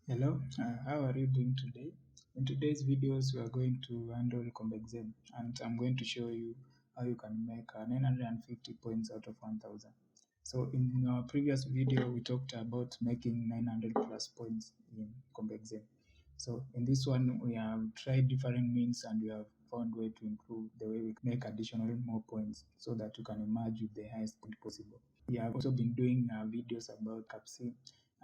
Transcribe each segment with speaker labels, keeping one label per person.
Speaker 1: Hello, how are you doing today? In today's videos, we are going to handle exam, and I'm going to show you how you can make 950 points out of 1000. So in our previous video, we talked about making 900 plus points in exam. So in this one, we have tried different means and we have found way to improve the way we make additional more points so that you can emerge with the highest point possible. We have also been doing videos about capsule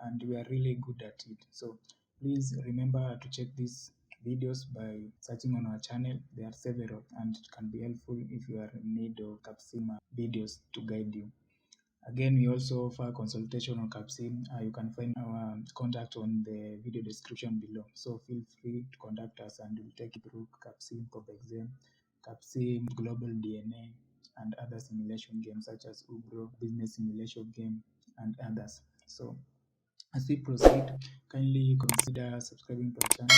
Speaker 1: and we are really good at it. So please remember to check these videos by searching on our channel. There are several and it can be helpful if you are in need of Capsim videos to guide you. Again, we also offer consultation on Capsim. You can find our contact on the video description below. So feel free to contact us and we'll take you through Capsim, exam, Capsim, Global DNA, and other simulation games such as Ubro, Business Simulation Game, and others. So as we proceed, kindly consider subscribing to our channel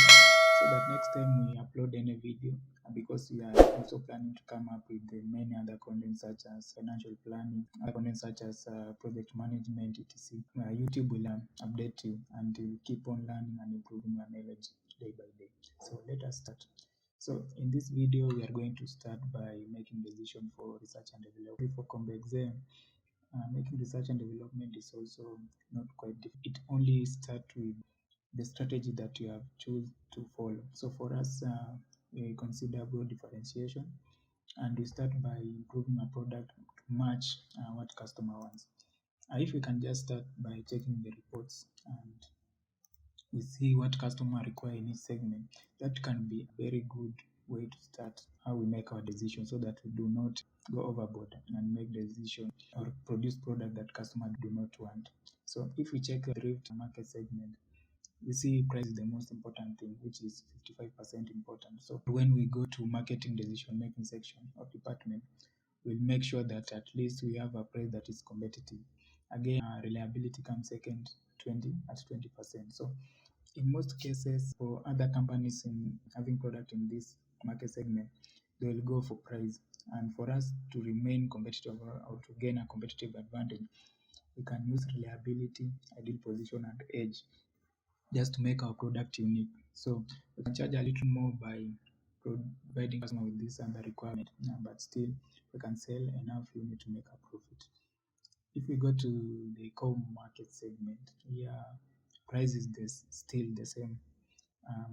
Speaker 1: so that next time we upload any video, because we are also planning to come up with many other content such as financial planning, other content such as project management, etc. YouTube will update you and you keep on learning and improving your knowledge day by day. So let us start. So in this video, we are going to start by making decision for research and development for exam. Making research and development is also not quite difficult. It only starts with the strategy that you have choose to follow. So for us, we consider broad differentiation and we start by improving our product to match what customer wants. If we can just start by checking the reports and we see what customer require in each segment, that can be a very good way to start how we make our decision so that we do not go overboard and make decision or produce product that customer do not want. So if we check the thrift market segment, we see price is the most important thing, which is 55% important. So when we go to marketing decision making section or department, we'll make sure that at least we have a price that is competitive. Again, reliability comes second, 20%. So in most cases, for other companies in having product in this market segment, they will go for price. And for us to remain competitive or to gain a competitive advantage, we can use reliability, ideal position, and edge just to make our product unique. So we can charge a little more by providing customer with this and the requirement, but still we can sell enough unit to make a profit. If we go to the core market segment, here price is still the same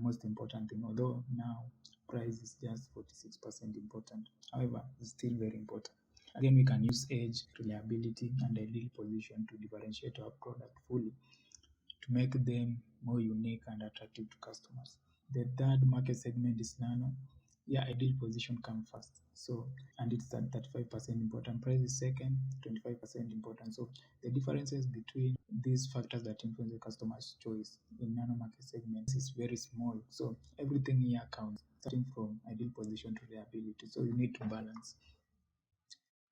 Speaker 1: most important thing, although now price is just 46% important. However, it's still very important. Again, we can use edge, reliability, and ideal position to differentiate our product fully to make them more unique and attractive to customers. The third market segment is nano. Yeah, ideal position come first. So, and it's at 35% important. Price is second, 25% important. So the differences between these factors that influence the customer's choice in nano market segments is very small. So everything here counts, starting from ideal position to reliability. So you need to balance.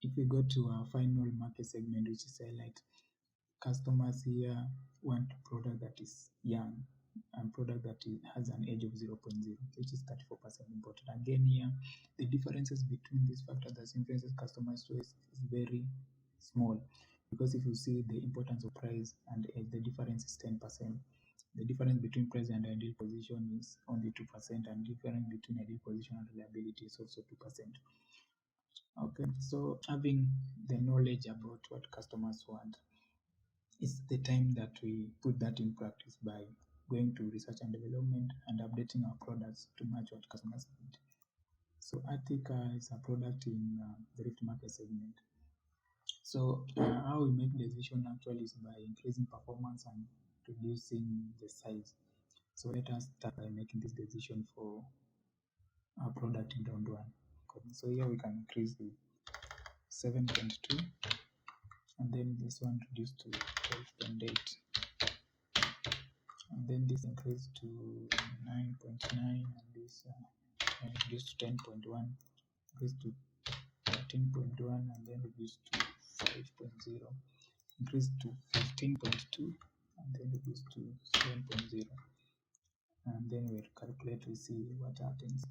Speaker 1: If we go to our final market segment, which is highlight, customers here want a product that is young and product that has an age of 0.0, which is 34% important. Again here, the differences between these factors that influences customers' choice is very small, because if you see the importance of price and age, the difference is 10%. The difference between price and ideal position is only 2%, and difference between ideal position and reliability is also 2%. Okay, so having the knowledge about what customers want, it's the time that we put that in practice by going to research and development and updating our products to match what customers need. So Artica is a product in the thrift market segment. So how we make decision actually is by increasing performance and reducing the size. So let us start by making this decision for our product in round one. So here we can increase the 7.2 and then this one reduced to 12.8. And then this increased to 9.9 and this reduced to 10.1, increased to 13.1 and then reduced to 5.0, increased to 15.2 and then reduced to 7.0, and then we'll calculate to see what happens.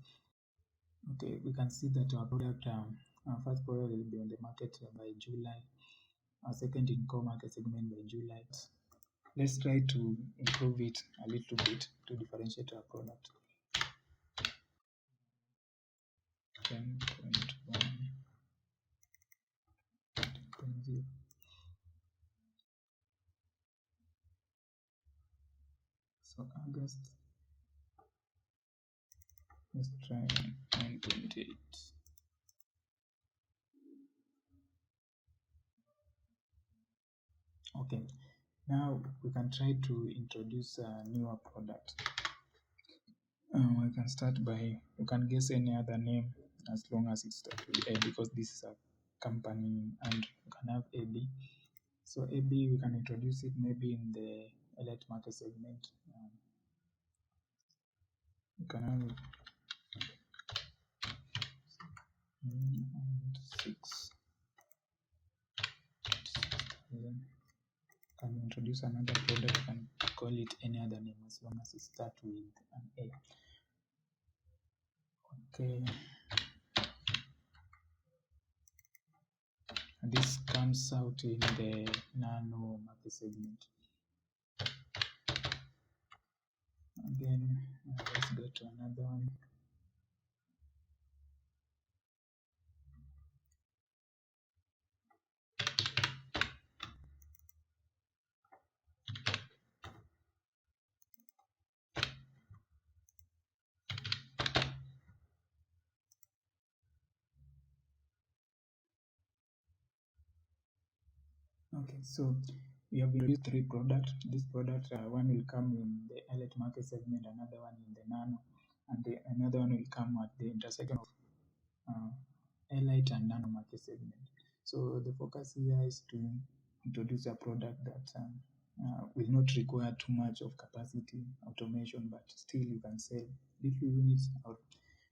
Speaker 1: Okay, we can see that our product, our first product will be on the market by July, our second in core market segment by July, Let's try to improve it a little bit to differentiate our product. 10.1.0. So August, let's try 9.8. Okay, now we can try to introduce a newer product. We can start by, you can guess any other name as long as it starts with A, because this is a company and you can have AB. So AB, we can introduce it maybe in the elite market segment. You can have 6. Can introduce another product and call it any other name as long as it starts with an A. Okay. And this comes out in the nano market segment. Again, let's go to another one. Okay, so we have introduced 3 products. This product, one will come in the elite market segment, another one in the nano, and another one will come at the intersection of elite and nano market segment. So the focus here is to introduce a product that will not require too much of capacity automation, but still you can sell little units or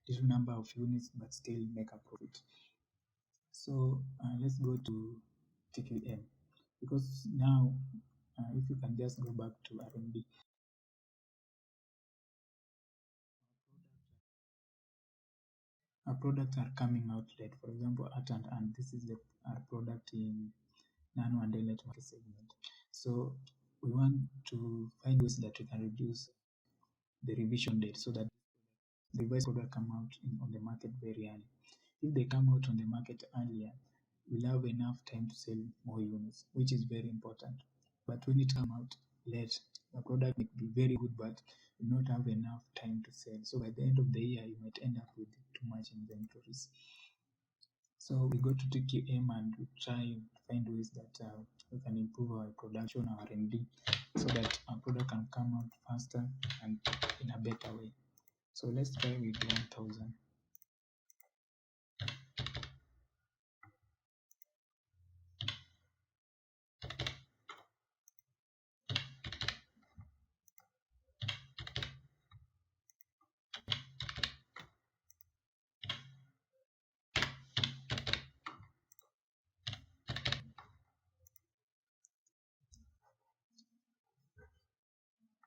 Speaker 1: little number of units, but still make a profit. So let's go to TQM, because now if you can just go back to R&D, our products are coming out late. For example, at and this is our product in nano and elite market segment. So we want to find ways that we can reduce the revision date so that the revised product come out on the market very early. If they come out on the market earlier, we'll have enough time to sell more units, which is very important. But when it comes out late, the product may be very good, but will not have enough time to sell. So by the end of the year, you might end up with too much inventories. So we go to TQM and we try to find ways that we can improve our production, our R&D, so that our product can come out faster and in a better way. So let's try with 1000.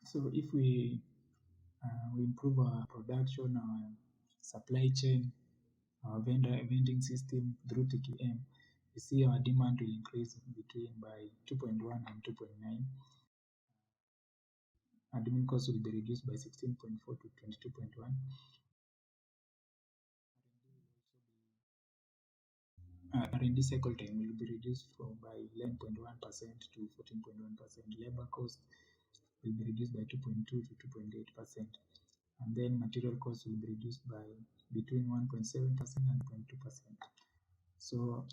Speaker 1: So if we improve our production, our supply chain, our vending system through TQM, we see our demand will increase between by 2.1 and 2.9. Admin cost will be reduced by 16.4 to 22.1. R&D cycle time will be reduced by 11.1% to 14.1%. Labor cost will be reduced by 2.2 to 2.8%. And then material cost will be reduced by between 1.7% and 0.2%. So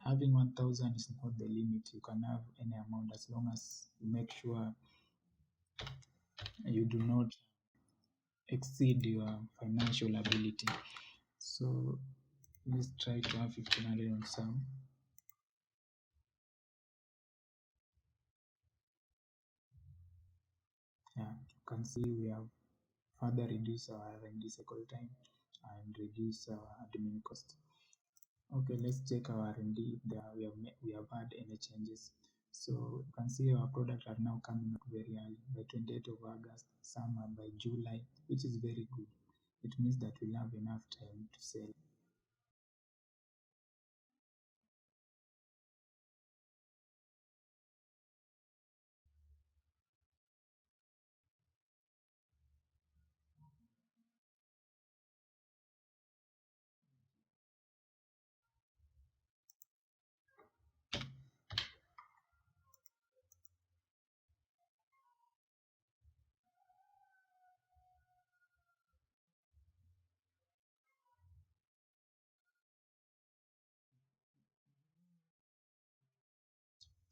Speaker 1: having 1000 is not the limit. You can have any amount as long as you make sure you do not exceed your financial ability. So let's try to have 1500 on some. Yeah, you can see we have further reduced our R&D cycle time and reduce our admin cost. Okay, let's check our R&D if we have had any changes. So you can see our products are now coming out very early, by 28th of August, some are by July, which is very good. It means that we'll have enough time to sell.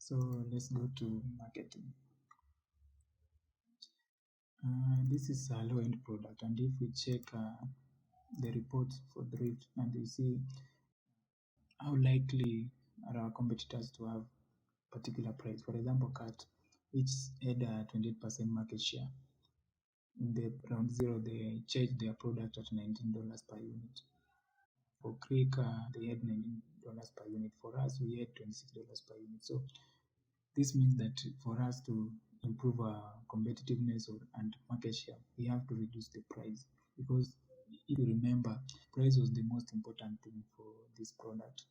Speaker 1: So let's go to marketing. This is a low-end product, and if we check the report for thrift, and you see how likely are our competitors to have particular price. For example, cat, which had a 28% market share. In the round zero, they charged their product at $19 per unit. For Creek, they had $19 per unit. For us, we had $26 per unit. So this means that for us to improve our competitiveness and market share, we have to reduce the price, because if you remember, price was the most important thing for this product.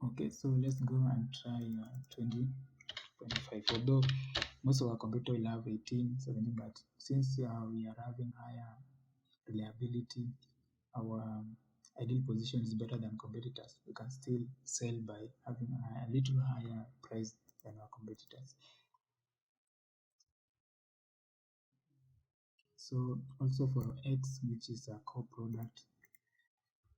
Speaker 1: Okay, so let's go and try 20, 25. Although most of our competitors will have 18, 17, but since we are having higher reliability, our ideal position is better than competitors. We can still sell by having a little higher price than our competitors. So also for X, which is a core product,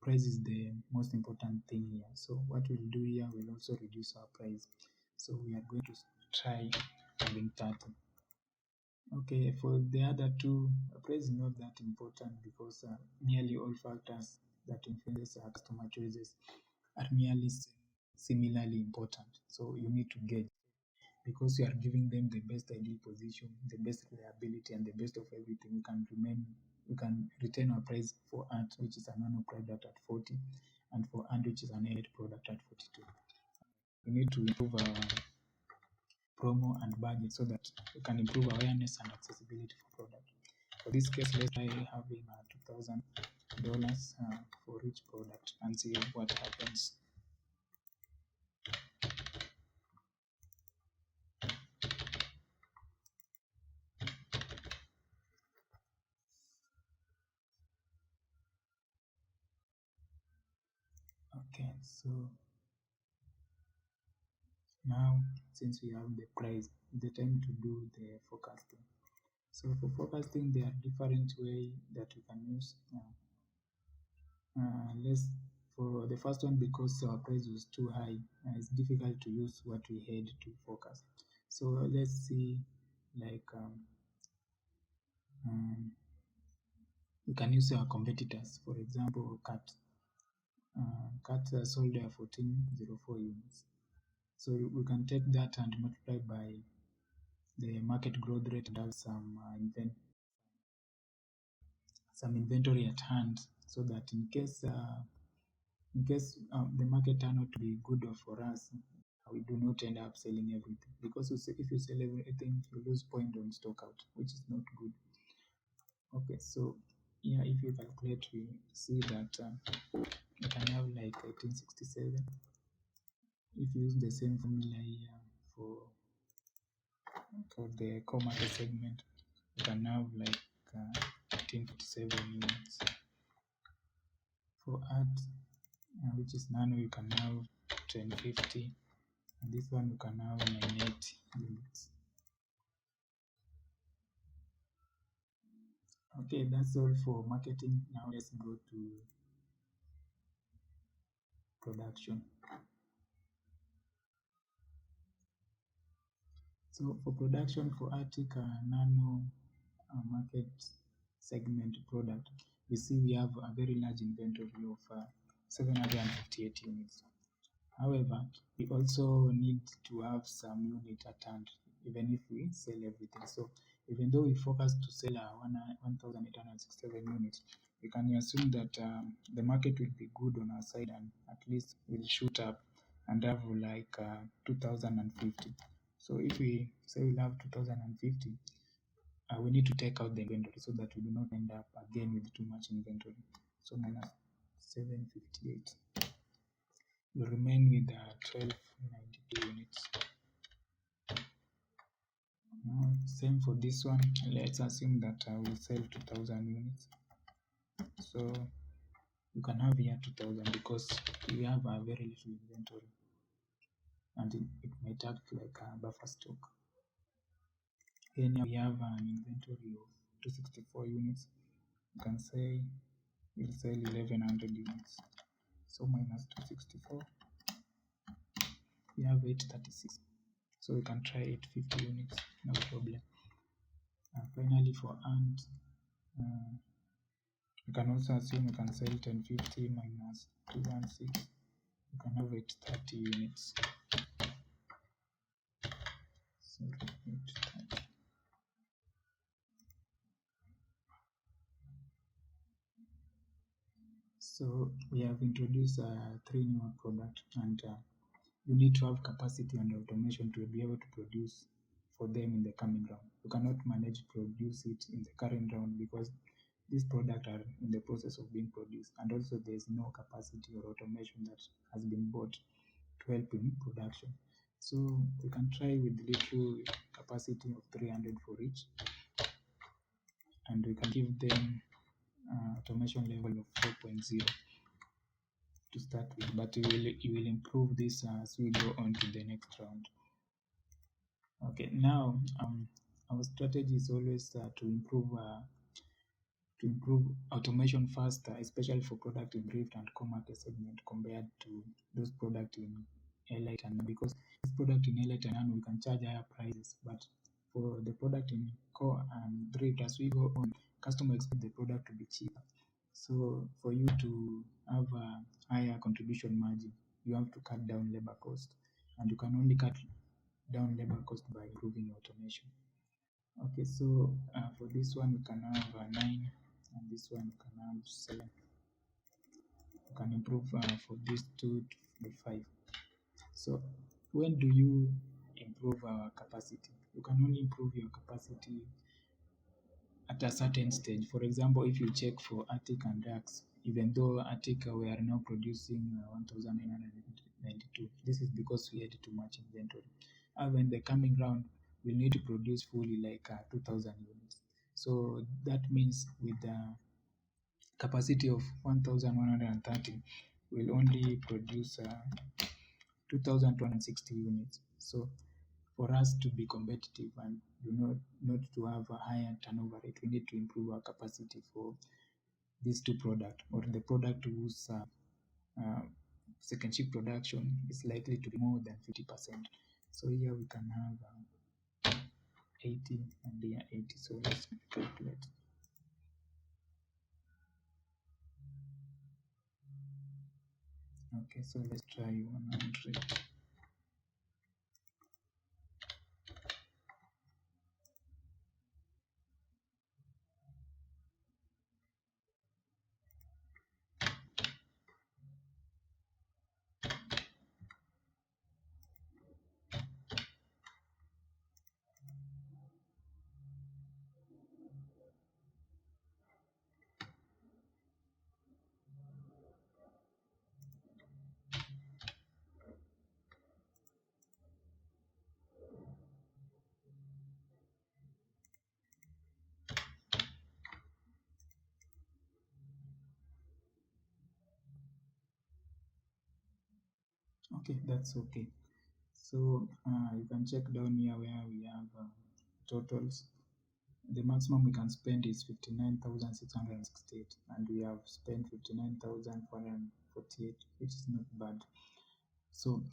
Speaker 1: price is the most important thing here. So what we'll do here, we'll also reduce our price. So we are going to try having 30. Okay, for the other two, price is not that important, because nearly all factors that influence our customer choices are nearly similarly important. So you need to gauge, because you are giving them the best ideal position, the best reliability, and the best of everything. We can retain our price for art, which is a nano product, at 40, and for art, which is an AI product, at 42. We need to improve our promo and budget so that we can improve awareness and accessibility for product. For this case, let's try having $2,000 for each product and see what happens. Okay, so now since we have the price, the time to do the forecasting. So for forecasting, there are different ways that we can use. Let's For the first one, because our price was too high, it's difficult to use what we had to forecast. So let's see, like we can use our competitors. For example, Cat sold their 1404 units. So we can take that and multiply by the market growth rate and have some inventory at hand, so that in case the market turn out to be good for us, we do not end up selling everything, because if you sell everything, you lose point on stock out, which is not good. Okay, so yeah, if you calculate, we see that you can have like 1867. If you use the same formula here for the core market segment, you can have like 1847 units. For art, which is nano, you can have 1050, and this one you can have 980 units. Okay, that's all for marketing. Now let's go to production. So for production, for Arctic nano market segment product, we see we have a very large inventory of 758 units. However, we also need to have some unit at hand, even if we sell everything. So even though we focus to sell 1,867 units, we can assume that the market will be good on our side, and at least will shoot up and have like 2,050. So if we say we'll have 2,050, we need to take out the inventory so that we do not end up again with too much inventory. So minus 758. We remain with 1292 units. Now, same for this one. Let's assume that we'll sell 2,000 units. So you can have here 2,000, because we have a very little inventory, and it might act like a buffer stock. Then we have an inventory of 264 units. You can say we'll sell 1,100 units. So minus 264. we have 836. So we can try 850 units, no problem. Finally, for ant, you can also assume you can sell 1050 minus 216. You can have 830 units. So 830. So we have introduced 3 new products, and you need to have capacity and automation to be able to produce for them in the coming round. You cannot manage to produce it in the current round because these products are in the process of being produced, and also there is no capacity or automation that has been bought to help in production. So we can try with little capacity of 300 for each, and we can give them automation level of 4.0 to start with, but you will improve this as we go on to the next round. Okay, now our strategy is always to improve automation faster, especially for product in thrift and core market segment compared to those products in Elite and Nano, because this product in Elite and Nano we can charge higher prices, but for the product in core and thrift, as we go on, customers expect the product to be cheaper. So for you to have a higher contribution margin, you have to cut down labor cost, and you can only cut down labor cost by improving automation. Okay, so for this one we can have 9, and this one we can have 7. You can improve for these 2 to 5. So when do you improve our capacity? You can only improve your capacity at a certain stage. For example, if you check for Arctic and Dax, even though Arctic we are now producing 1992, this is because we had too much inventory. When the coming round, we need to produce fully like 2000 units. So that means with the capacity of 1130, we'll only produce 2260 units. So for us to be competitive and not to have a higher turnover rate, we need to improve our capacity for these 2 products, or the product whose second shift production is likely to be more than 50%. So here we can have 80 and here 80. So let's calculate. Okay, so let's try 100. Okay, that's okay. So you can check down here where we have totals. The maximum we can spend is 59,668, and we have spent 59,448, which is not bad. So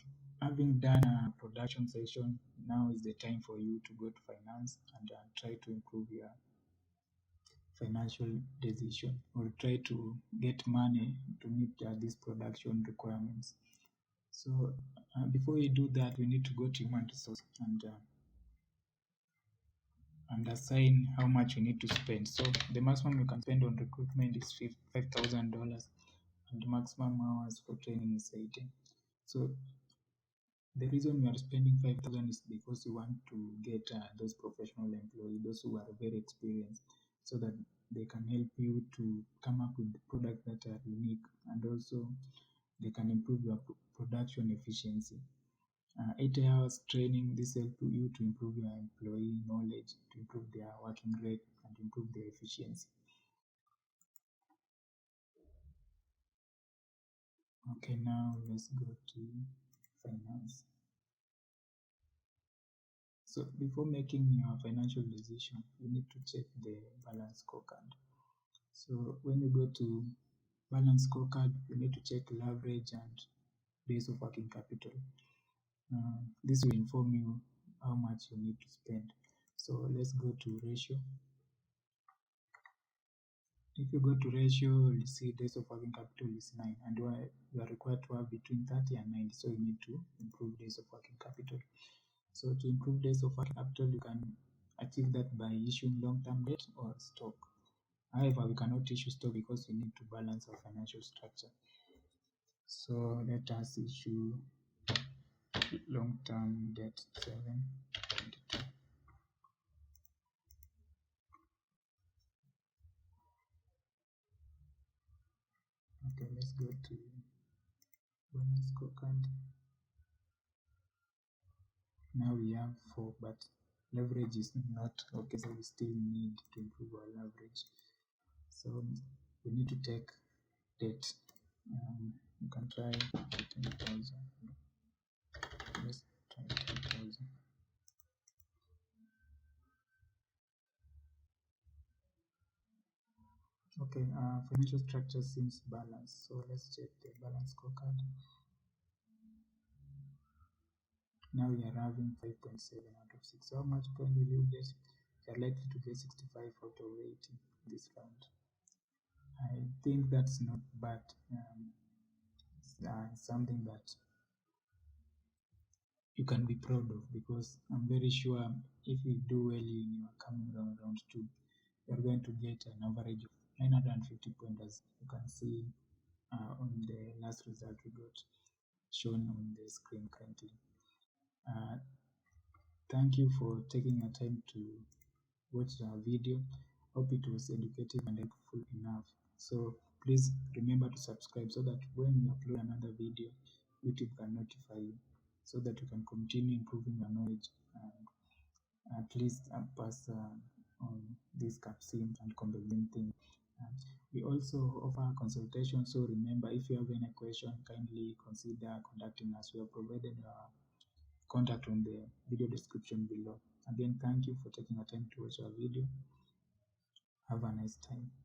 Speaker 1: having done a production section, now is the time for you to go to finance and try to improve your financial decision, or try to get money to meet these production requirements. So before you do that, we need to go to human resource and assign how much you need to spend. So the maximum you can spend on recruitment is $5,000, and the maximum hours for training is 18. So the reason we are spending 5,000 is because we want to get those professional employees, those who are very experienced, so that they can help you to come up with products that are unique, and also they can improve your production efficiency. 80 hours training, this helps you to improve your employee knowledge, to improve their working rate, and improve their efficiency. Okay, now let's go to finance. So before making your financial decision, you need to check the balance scorecard. So when you go to balance scorecard, you need to check leverage and days of working capital. This will inform you how much you need to spend. So let's go to ratio. If you go to ratio, you see days of working capital is 9, and you are required to have between 30 and 90, so you need to improve days of working capital. So to improve days of working capital, you can achieve that by issuing long-term debt or stock. However, we cannot issue stock because we need to balance our financial structure. So let us issue long-term debt 722. Okay, let's go to balance scorecard. Now we have 4, but leverage is not okay, so we still need to improve our leverage. So we need to take debt. You can try 10,000. Let's try 10,000. Okay, financial structure seems balanced, so let's check the balance scorecard. Now we are having 5.7 out of 6. So how much point will you get? You're likely to get 65 out of 80 this round. I think that's not bad. It's something that you can be proud of, because I'm very sure if you do well in your coming round 2, you're going to get an average of 950 points, as you can see on the last result we got shown on the screen currently. Thank you for taking your time to watch our video. Hope it was educative and helpful enough. So please remember to subscribe so that when we upload another video, YouTube can notify you, so that you can continue improving your knowledge and at least pass on this capsim and conversion thing. We also offer consultation, so remember, if you have any question, kindly consider contacting us. We have provided contact on the video description below. Again, thank you for taking the time to watch our video. Have a nice time.